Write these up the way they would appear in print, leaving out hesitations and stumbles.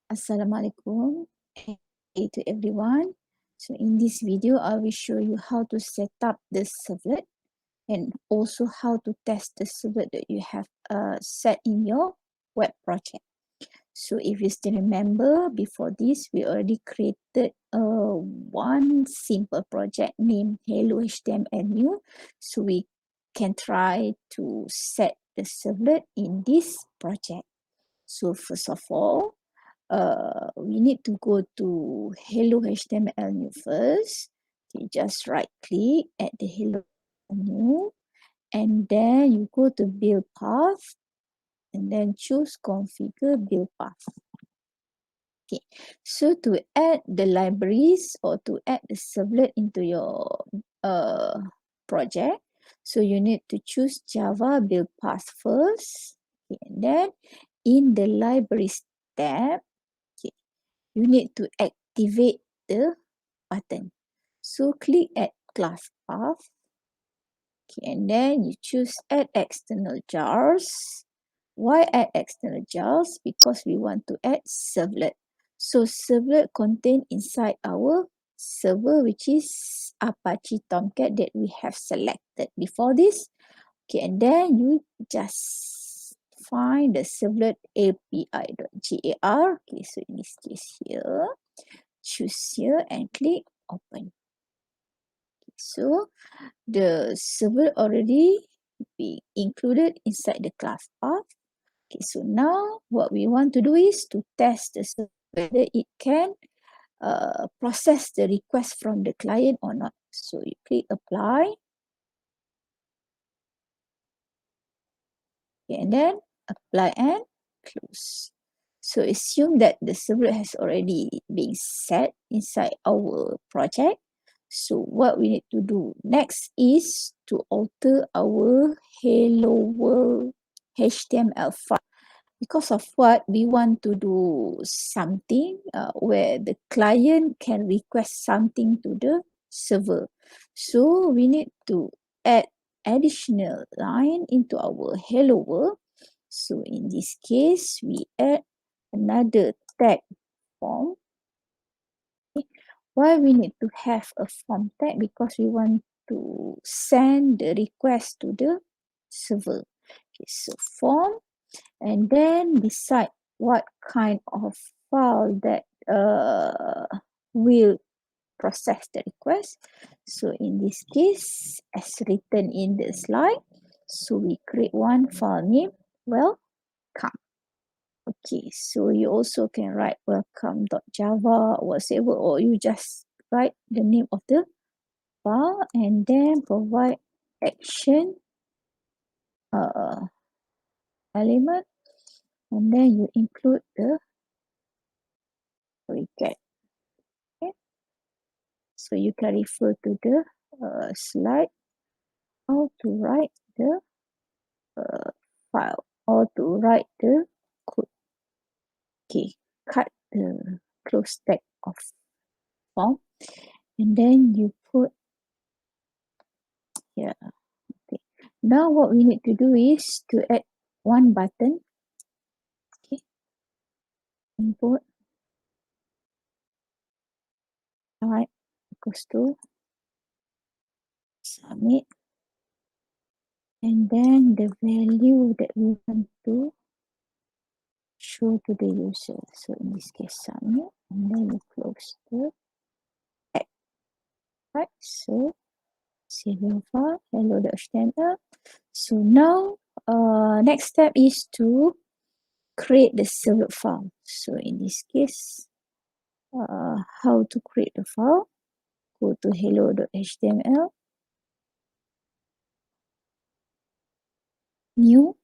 Assalamualaikum to everyone. So in this video, I will show you how to set up the servlet and also how to test the servlet that you have set in your web project. So if you still remember, before this, we already created one simple project named Hello HTML New. So we can try to set the servlet in this project. So first of all, we need to go to Hello HTML New first. Okay, just right click at the Hello New, and then you go to Build Path, and then choose Configure Build Path. Okay, so to add the libraries or to add the servlet into your project, so you need to choose Java Build Path first, okay, and then in the Libraries tab, okay, you need to activate the button. So click at Class Path, okay, and then you choose Add External Jars. Why add external jars? Because we want to add servlet. So servlet contained inside our server, which is Apache Tomcat that we have selected before this. Okay, and then you just find the servlet api.jar. Okay, so in this case here, choose here and click open. Okay, so the servlet already be included inside the class path. Okay, so now what we want to do is to test the server whether it can process the request from the client or not. So you click apply. Okay, and then apply and close. So assume that the server has already been set inside our project. So what we need to do next is to alter our hello world HTML file. Because of what we want to do something where the client can request something to the server. So we need to add additional line into our hello world. So in this case, we add another tag form. Okay. Why we need to have a form tag? Because we want to send the request to the server. Okay, so form, and then decide what kind of file that will process the request. So in this case, as written in the slide, so we create one file name, welcome. Okay, so you also can write welcome.java or whatever, or you just write the name of the file and then provide action element, and then you include the reget. Okay, so you can refer to the slide how to write the file or to write the code. Okay, cut the close tag of form, and then you put here. Okay, now what we need to do is to add one button. Okay, import type equals to submit, and then the value that we want to show to the user. So in this case, submit, and then you close the tag. Right, so save your file, hello.html. So now, next step is to create the servlet file. So in this case, how to create the file? Go to hello.html, new.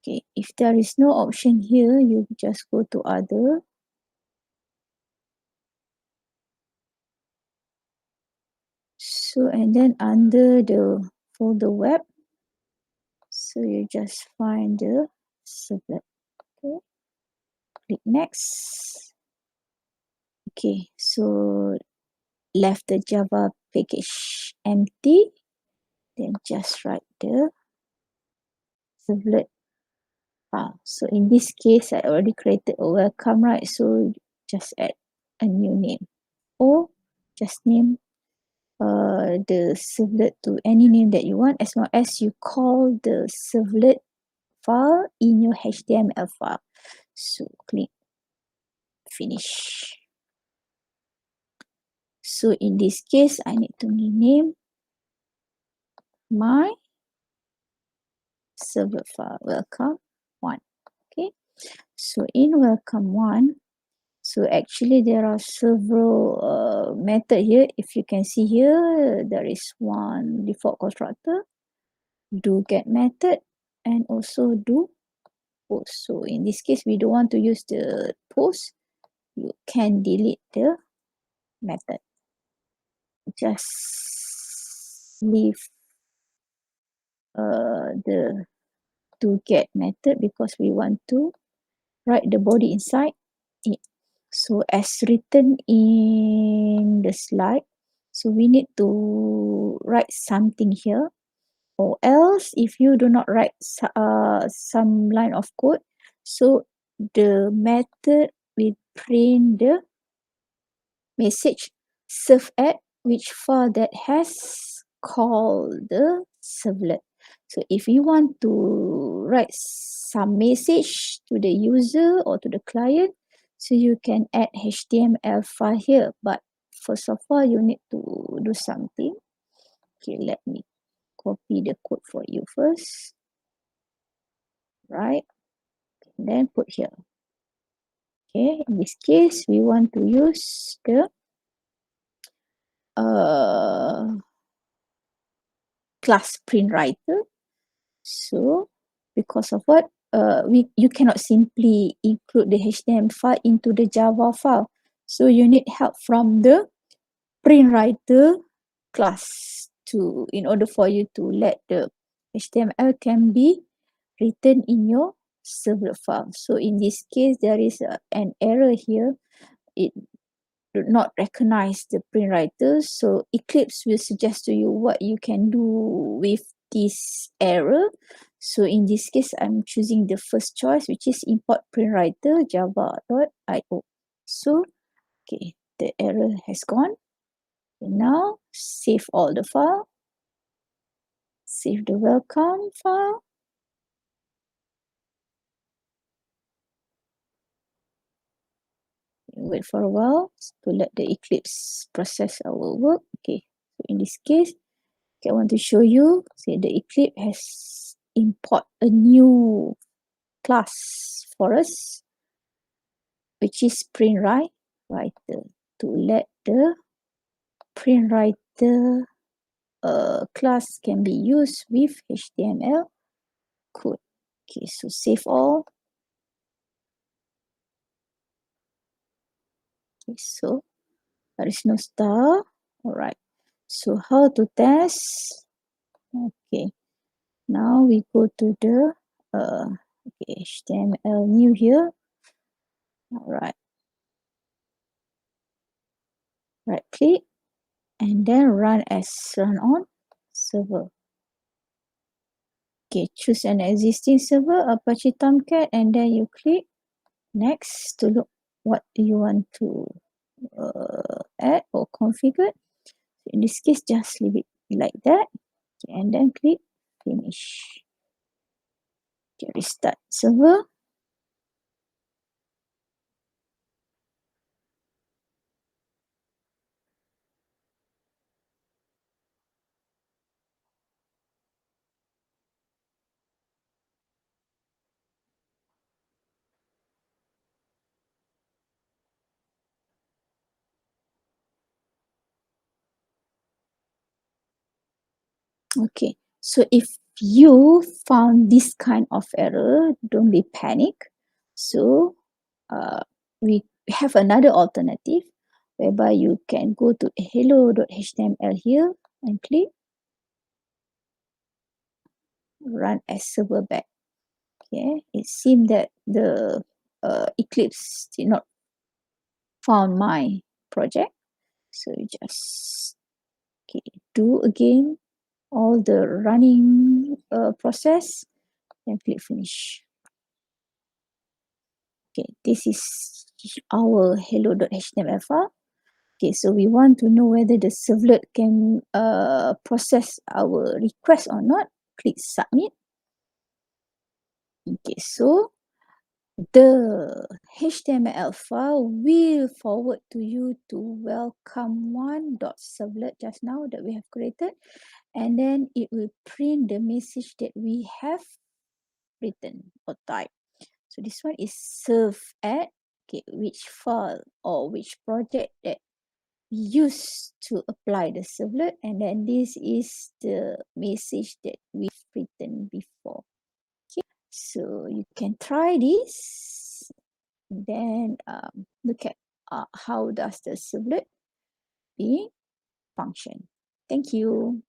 Okay, if there is no option here, you just go to other. So, and then under the folder web, so you just find the servlet. Okay, click next. Okay, so left the Java package empty, then just write the servlet file. So in this case, I already created a welcome, right? So just add a new name, or just name the servlet to any name that you want, as long as you call the servlet file in your HTML file. So click finish. So in this case, I need to rename my servlet file welcome one. Okay, so in welcome one, so actually there are several method here. If you can see here, there is one default constructor, do get method, and also do post. So in this case, we don't want to use the post. You can delete the method. Just leave the to get method because we want to write the body inside it. So as written in the slide, so we need to write something here, or else if you do not write some line of code, so the method will print the message serve at which file that has called the servlet. So if you want to write some message to the user or to the client, so you can add HTML file here. But first of all, you need to do something. Okay, let me copy the code for you first. Right, and then put here. Okay, in this case, we want to use the class print writer. So because of what, you cannot simply include the HTML file into the Java file. So you need help from the print writer class to, in order for you to let the HTML can be written in your servlet file. So in this case, there is an error here. It do not recognize the print writer. So Eclipse will suggest to you what you can do with this error. So in this case, I'm choosing the first choice, which is import print writer java.io. So, okay, the error has gone. Okay, now save all the file. Save the welcome file. Wait for a while to let the Eclipse process our work. Okay, so in this case, okay, I want to show you, say the Eclipse has import a new class for us, which is print writer, to let the print writer class can be used with HTML code. Okay, so save all. Okay, so there is no star. All right. So how to test? Okay. Now we go to the okay, HTML new here. All right. Right click and then run as run on server. Okay, choose an existing server, Apache Tomcat, and then you click next to look what do you want to add or configure. In this case, just leave it like that. Okay, and then click finish. Okay, restart server. Okay, so if you found this kind of error, don't be panic. So we have another alternative whereby you can go to hello.html here and click run as server back. Okay, it seems that the Eclipse did not found my project. So you just okay, do again all the running process and click finish. Okay, this is our hello.html file. Okay, so we want to know whether the servlet can process our request or not. Click submit. Okay, so the HTML file will forward to you to welcome1.servlet just now that we have created, and then it will print the message that we have written or typed. So this one is serve at, okay, which file or which project that we use to apply the servlet, and then this is the message that we've written before. Okay, so you can try this, then look at how does the servlet being function. Thank you.